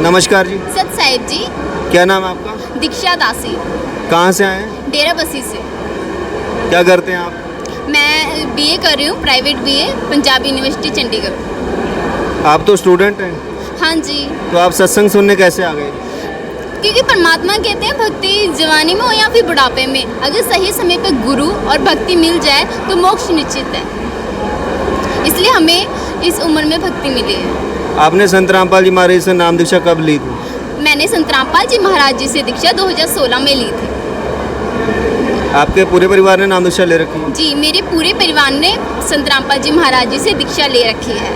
नमस्कार जी। सत साहिब जी। क्या नाम है आपका? दीक्षा दासी। कहाँ से आए हैं? डेरा बसी से। क्या करते हैं आप? मैं बीए कर रही हूँ, private BA, Punjab university Chandigarh. आप तो स्टूडेंट हैं, हाँ जी। तो आप सत्संग सुनने कैसे आ गए? क्योंकि परमात्मा कहते हैं भक्ति जवानी में हो या फिर बुढ़ापे में, अगर सही समय पर गुरु और भक्ति मिल जाए तो मोक्ष निश्चित है। इसलिए हमें इस उम्र में भक्ति मिली है। आपने संत रामपाल जी महाराज से नाम दीक्षा कब ली थी? मैंने संत रामपाल जी महाराज जी से दीक्षा 2016 में ली थी। आपके पूरे परिवार ने नाम दीक्षा ले रखी है? जी, मेरे पूरे परिवार ने संत रामपाल जी महाराज जी से दीक्षा ले रखी है।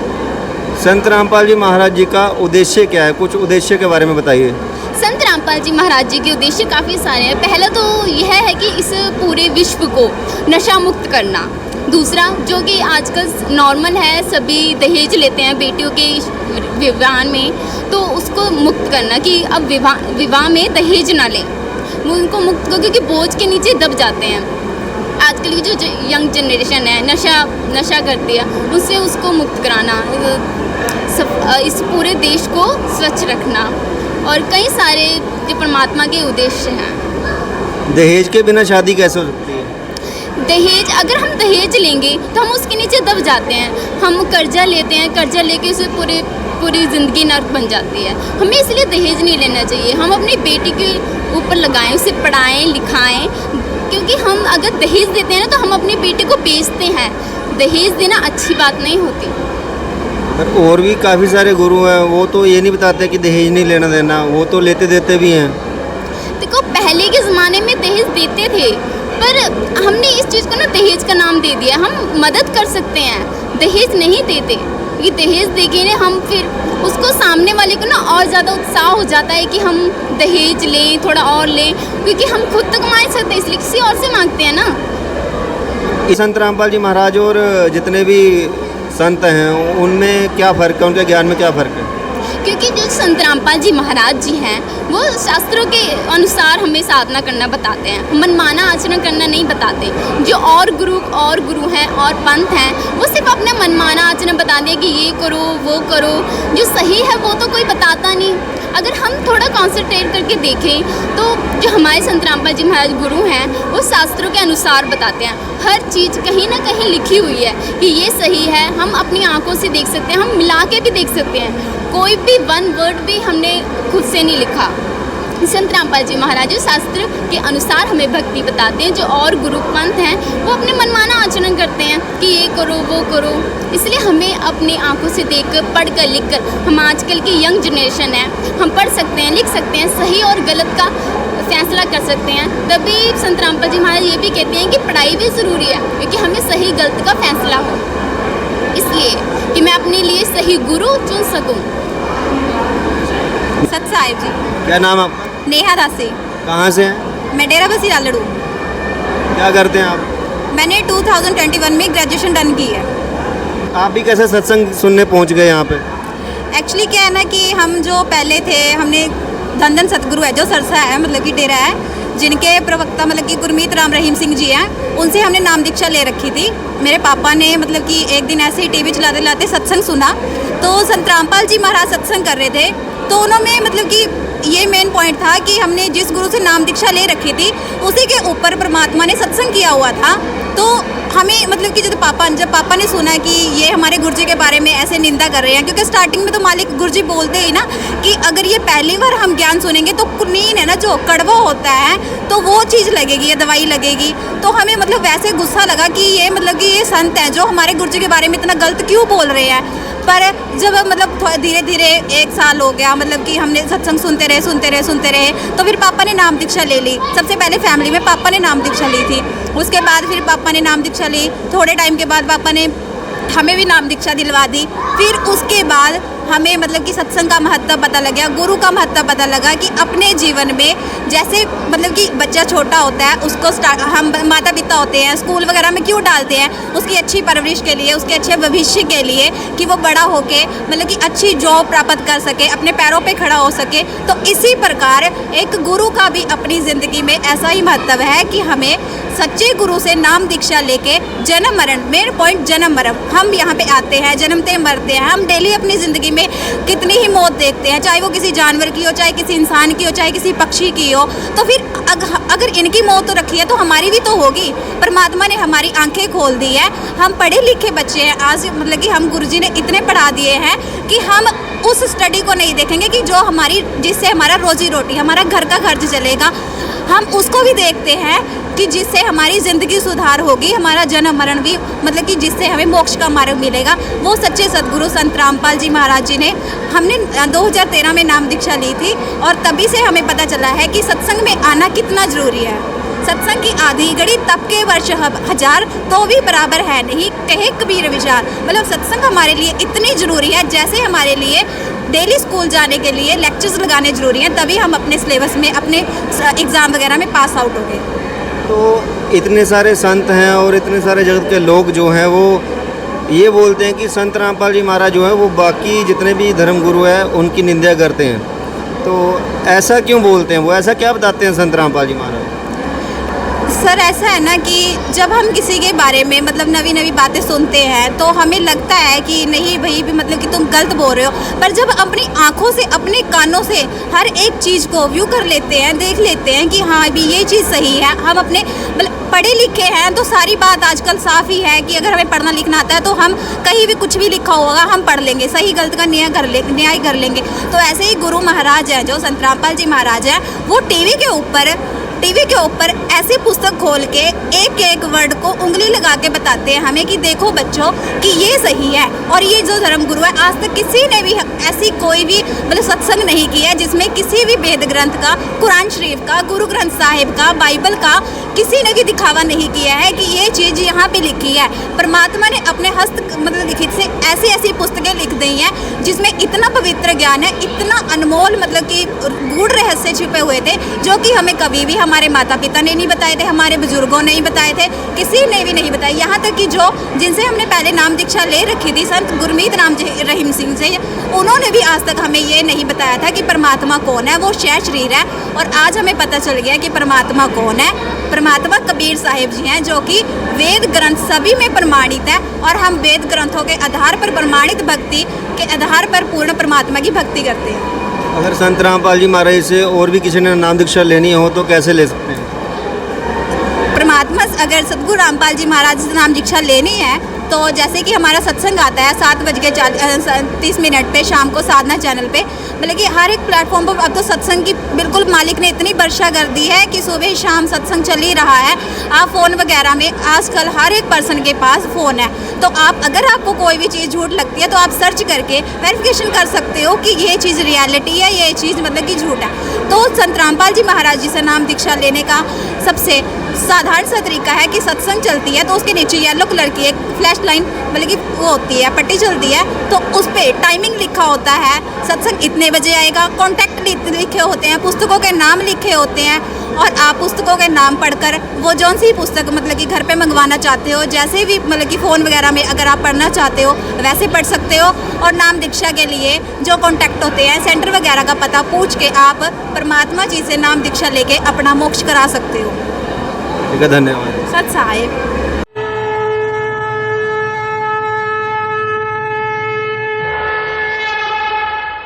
संत रामपाल जी महाराज जी का उद्देश्य क्या है? कुछ उद्देश्य के बारे में बताइए। संत रामपाल जी महाराज जी के उद्देश्य काफ़ी सारे हैं। पहला तो यह है कि इस पूरे विश्व को नशा मुक्त करना। दूसरा, जो कि आजकल नॉर्मल है, सभी दहेज लेते हैं बेटियों के विवाह में, तो उसको मुक्त करना कि अब विवाह में दहेज ना लें। वो उनको मुक्त करो क्योंकि बोझ के नीचे दब जाते हैं। आजकल की जो यंग जनरेशन है नशा करती है, उससे उसको मुक्त कराना, इस पूरे देश को स्वच्छ रखना और कई सारे जो परमात्मा के उद्देश्य हैं। दहेज के बिना शादी कैसे हो सकती है? दहेज, अगर हम दहेज लेंगे तो हम उसके नीचे दब जाते हैं। हम कर्जा लेते हैं, कर्जा लेके उसे पूरी ज़िंदगी नर्क बन जाती है। हमें इसलिए दहेज नहीं लेना चाहिए। हम अपनी बेटी के ऊपर लगाएं, उसे पढ़ाएं लिखाएं, क्योंकि हम अगर दहेज देते हैं ना तो हम अपनी बेटी को बेचते हैं। दहेज देना अच्छी बात नहीं होती। पर और भी काफ़ी सारे गुरु हैं, वो तो ये नहीं बताते कि दहेज नहीं लेना देना, वो तो लेते देते भी हैं। देखो, पहले के ज़माने में दहेज देते थे, पर हमने इस चीज़ को ना दहेज का नाम दे दिया। हम मदद कर सकते हैं, दहेज नहीं देते। ये दहेज देके ना हम फिर उसको सामने वाले को ना और ज़्यादा उत्साह हो जाता है कि हम दहेज लें, थोड़ा और लें, क्योंकि हम खुद तो कमा नहीं सकते, इसलिए किसी और से मांगते हैं ना। संत रामपाल जी महाराज और जितने भी संत हैं उनमें क्या फ़र्क है, उनके ज्ञान में क्या फ़र्क है? क्योंकि जो संत रामपाल जी महाराज जी हैं वो शास्त्रों के अनुसार हमें साधना करना बताते हैं, मनमाना आचरण करना नहीं बताते। जो और गुरु हैं और पंथ हैं वो सिर्फ अपना मनमाना आचरण बताते हैं कि ये करो वो करो, जो सही है वो तो कोई बताता नहीं। अगर हम थोड़ा कॉन्सेंट्रेट करके देखें तो जो हमारे संत रामपाल जी महाराज गुरु हैं वो शास्त्रों के अनुसार बताते हैं। हर चीज़ कहीं ना कहीं लिखी हुई है कि ये सही है, हम अपनी आंखों से देख सकते हैं, हम मिला के भी देख सकते हैं। कोई भी वन वर्ड भी हमने खुद से नहीं लिखा। संत रामपाल जी महाराज शास्त्र के अनुसार हमें भक्ति बताते हैं। जो और गुरु पंथ हैं वो अपने मनमाना आचरण करते हैं कि ये करो वो करो। इसलिए हमें अपनी आंखों से देखकर, पढ़कर, लिखकर, हम आजकल की यंग जनरेशन है, हम पढ़ सकते हैं, लिख सकते हैं, सही और गलत का फैसला कर सकते हैं। तभी संत रामपाल जी महाराज ये भी कहते हैं कि पढ़ाई भी ज़रूरी है, क्योंकि हमें सही गलत का फैसला हो, इसलिए कि मैं अपने लिए सही गुरु चुन सकूं। सत साहिब जी। क्या नाम आपका? नेहा दासी। कहाँ से हैं? मैं डेरा बसी लालड़ू। क्या करते हैं आप? मैंने 2021 में ग्रेजुएशन डन की है। आप भी कैसे सत्संग सुनने पहुँच गए यहाँ पे? एक्चुअली क्या है ना कि हम जो पहले थे, हमने धन सतगुरु है जो सरसा है, मतलब कि डेरा है, जिनके प्रवक्ता मतलब कि गुरमीत राम रहीम सिंह जी हैं, उनसे हमने नाम दीक्षा ले रखी थी। मेरे पापा ने मतलब कि एक दिन ऐसे ही टीवी चलाते चलाते सत्संग सुना, तो संत रामपाल जी महाराज सत्संग कर रहे थे। तो उन्होंने मतलब कि ये मेन पॉइंट था कि हमने जिस गुरु से नाम दीक्षा ले रखी थी उसी के ऊपर परमात्मा ने सत्संग किया हुआ था। तो हमें मतलब कि जब पापा ने सुना कि ये हमारे गुरुजी के बारे में ऐसे निंदा कर रहे हैं, क्योंकि स्टार्टिंग में तो मालिक गुरुजी बोलते ही ना कि अगर ये पहली बार हम ज्ञान सुनेंगे तो कुनीन है ना जो कड़वा होता है तो वो चीज़ लगेगी, ये दवाई लगेगी। तो हमें मतलब वैसे गुस्सा लगा कि ये मतलब कि ये संत हैं जो हमारे गुरुजी के बारे में इतना गलत क्यों बोल रहे हैं। पर जब मतलब धीरे धीरे 1 साल हो गया, मतलब कि हमने सत्संग सुनते रहे, तो फिर पापा ने नाम दीक्षा ले ली। सबसे पहले फैमिली में पापा ने नाम दीक्षा ली थी। उसके बाद फिर पापा ने नाम दीक्षा ली। थोड़े टाइम के बाद पापा ने हमें भी नाम दीक्षा दिलवा दी। फिर उसके बाद हमें मतलब कि सत्संग का महत्व पता लग गया, गुरु का महत्व पता लगा कि अपने जीवन में जैसे मतलब कि बच्चा छोटा होता है उसको हम माता पिता होते हैं स्कूल वगैरह में क्यों डालते हैं, उसकी अच्छी परवरिश के लिए, उसके अच्छे भविष्य के लिए, कि वो बड़ा होके मतलब कि अच्छी जॉब प्राप्त कर सके, अपने पैरों पे खड़ा हो सके। तो इसी प्रकार एक गुरु का भी अपनी ज़िंदगी में ऐसा ही महत्व है कि हमें सच्चे गुरु से नाम दीक्षा लेके जन्म मरण, मेन पॉइंट जन्म मरण, हम यहाँ पे आते हैं, जन्मते मरते हैं, हम डेली अपनी ज़िंदगी में कितनी ही मौत देखते हैं, चाहे वो किसी जानवर की हो, चाहे किसी इंसान की हो, चाहे किसी पक्षी की हो। तो फिर अगर इनकी मौत तो रखी है तो हमारी भी तो होगी। परमात्मा ने हमारी आंखें खोल दी है, हम पढ़े लिखे बच्चे हैं। आज मतलब कि हम गुरुजी ने इतने पढ़ा दिए हैं कि हम उस स्टडी को नहीं देखेंगे कि जो हमारी, जिससे हमारा रोजी रोटी, हमारा घर का खर्च चलेगा, हम उसको भी देखते हैं कि जिससे हमारी ज़िंदगी सुधार होगी, हमारा जन्म मरण भी मतलब कि जिससे हमें मोक्ष का मार्ग मिलेगा। वो सच्चे सदगुरु संत रामपाल जी महाराज जी ने, हमने 2013 में नाम दीक्षा ली थी और तभी से हमें पता चला है कि सत्संग में आना कितना ज़रूरी है। सत्संग की आधी घड़ी तब के वर्ष हजार तो भी बराबर है नहीं, कहे कबीर विचार। मतलब सत्संग हमारे लिए इतनी ज़रूरी है जैसे हमारे लिए डेली स्कूल जाने के लिए लेक्चर्स लगाने ज़रूरी हैं, तभी हम अपने सिलेबस में, अपने एग्ज़ाम वगैरह में पास आउट हो गए। तो इतने सारे संत हैं और इतने सारे जगत के लोग जो हैं वो ये बोलते हैं कि संत रामपाल जी महाराज जो है वो बाकी जितने भी धर्म गुरु हैं उनकी निंदा करते हैं। तो ऐसा क्यों बोलते हैं वो, ऐसा क्या बताते हैं संत रामपाल जी महाराज? सर ऐसा है ना कि जब हम किसी के बारे में मतलब नवी नवी बातें सुनते हैं तो हमें लगता है कि नहीं भाई भी मतलब कि तुम गलत बोल रहे हो, पर जब अपनी आंखों से, अपने कानों से हर एक चीज़ को व्यू कर लेते हैं, देख लेते हैं कि हाँ भी ये चीज़ सही है, हम अपने मतलब पढ़े लिखे हैं तो सारी बात आजकल साफ़ ही है कि अगर हमें पढ़ना लिखना आता है तो हम कहीं भी कुछ भी लिखा होगा हम पढ़ लेंगे, सही गलत का न्याय कर लेंगे। तो ऐसे ही गुरु महाराज हैं जो संत रामपाल जी महाराज हैं, वो टीवी के ऊपर ऐसी पुस्तक खोल के एक एक वर्ड को उंगली लगा के बताते हैं हमें कि देखो बच्चों कि ये सही है। और ये जो धर्म गुरु है, आज तक किसी ने भी ऐसी कोई भी मतलब सत्संग नहीं किया है जिसमें किसी भी वेद ग्रंथ का, कुरान शरीफ का, गुरु ग्रंथ साहिब का, बाइबल का किसी ने भी दिखावा नहीं किया है कि ये चीज़ यहाँ पे लिखी है। परमात्मा ने अपने हस्त मतलब लिखित से ऐसी ऐसी पुस्तकें लिख दी हैं जिसमें इतना पवित्र ज्ञान है, इतना अनमोल मतलब कि गूढ़ रहस्य छिपे हुए थे जो कि हमें कभी भी हमारे माता पिता ने नहीं बताए थे, हमारे बुजुर्गों ने नहीं बताए थे, किसी ने भी नहीं बताया। यहाँ तक कि जो जिनसे हमने पहले नाम दीक्षा ले रखी थी, संत गुरमीत राम रहीम सिंह से, उन्होंने भी आज तक हमें ये नहीं बताया था कि परमात्मा कौन है, वो शय शरीर है। और आज हमें पता चल गया कि परमात्मा कौन है। परमात्मा कबीर साहिब जी हैं जो कि वेद ग्रंथ सभी में प्रमाणित है और हम वेद ग्रंथों के आधार पर प्रमाणित भक्ति के आधार पर पूर्ण परमात्मा की भक्ति करते हैं। अगर संत रामपाल जी महाराज से और भी किसी ने नाम दीक्षा लेनी हो तो कैसे ले सकते हैं? परमात्मा अगर सदगुरु रामपाल जी महाराज से नाम दीक्षा लेनी है तो जैसे कि हमारा सत्संग आता है 7:30 पे शाम को साधना चैनल पे, मतलब कि हर एक प्लेटफॉर्म पर अब तो सत्संग की बिल्कुल मालिक ने इतनी वर्षा कर दी है कि सुबह शाम सत्संग चल ही रहा है। आप फ़ोन वगैरह में आजकल हर एक पर्सन के पास फ़ोन है, तो आप अगर आपको कोई भी चीज़ झूठ लगती है तो आप सर्च करके वेरिफिकेशन कर सकते हो कि ये चीज़ रियलिटी है, ये चीज़ मतलब कि झूठ है। तो संत रामपाल जी महाराज जी से नाम दीक्षा लेने का सबसे साधारण सा तरीका है कि सत्संग चलती है तो उसके नीचे येलो कलर की एक फ्लैश लाइन मतलब कि वो होती है, पट्टी चलती है, तो उस पर टाइमिंग लिखा होता है, सत्संग इतने बजे आएगा, कॉन्टैक्ट लिखे होते हैं, पुस्तकों के नाम लिखे होते हैं और आप पुस्तकों के नाम पढ़कर वो जौन सी पुस्तक मतलब कि घर पे मंगवाना चाहते हो, जैसे भी मतलब कि फ़ोन वगैरह में अगर आप पढ़ना चाहते हो वैसे पढ़ सकते हो। और नाम दीक्षा के लिए जो कॉन्टैक्ट होते हैं, सेंटर वगैरह का पता पूछ के आप परमात्मा जी से नाम दीक्षा लेके अपना मोक्ष करा सकते हो। ठीक है, धन्यवाद। सत साहिब।